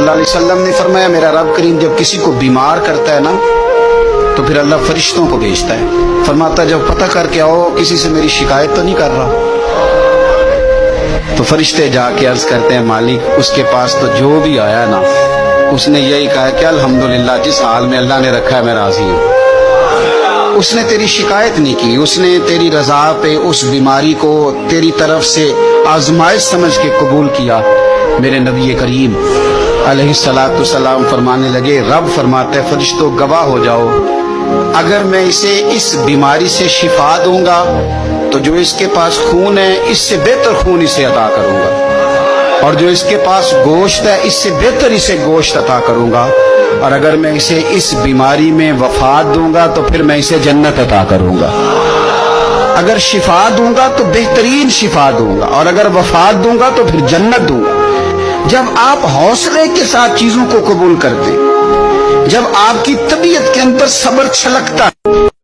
اللہ علیہ وسلم نے فرمایا میرا رب کریم جب کسی کو بیمار کرتا ہے نا تو پھر اللہ فرشتوں کو بھیجتا ہے، فرماتا ہے جب پتہ کر کے آؤ کسی سے میری شکایت تو نہیں کر رہا۔ تو فرشتے جا کے عرض کرتے ہیں مالک اس کے پاس تو جو بھی آیا نا اس نے یہی کہا کہ الحمدللہ جس حال میں اللہ نے رکھا ہے میں راضی ہوں۔ اس نے تیری شکایت نہیں کی، اس نے تیری رضا پہ اس بیماری کو تیری طرف سے آزمائش سمجھ کے قبول کیا۔ میرے نبی کریم علیہ الصلوۃ والسلام فرمانے لگے، رب فرماتا ہے فرشتوں گواہ ہو جاؤ، اگر میں اسے اس بیماری سے شفا دوں گا تو جو اس کے پاس خون ہے اس سے بہتر خون اسے عطا کروں گا، اور جو اس کے پاس گوشت ہے اس سے بہتر اسے گوشت عطا کروں گا، اور اگر میں اسے اس بیماری میں وفات دوں گا تو پھر میں اسے جنت عطا کروں گا، اگر شفا دوں گا تو بہترین شفا دوں گا، اور اگر وفات دوں گا تو پھر جنت دوں گا۔ جب آپ حوصلے کے ساتھ چیزوں کو قبول کرتے ہیں، جب آپ کی طبیعت کے اندر صبر چھلکتا ہے،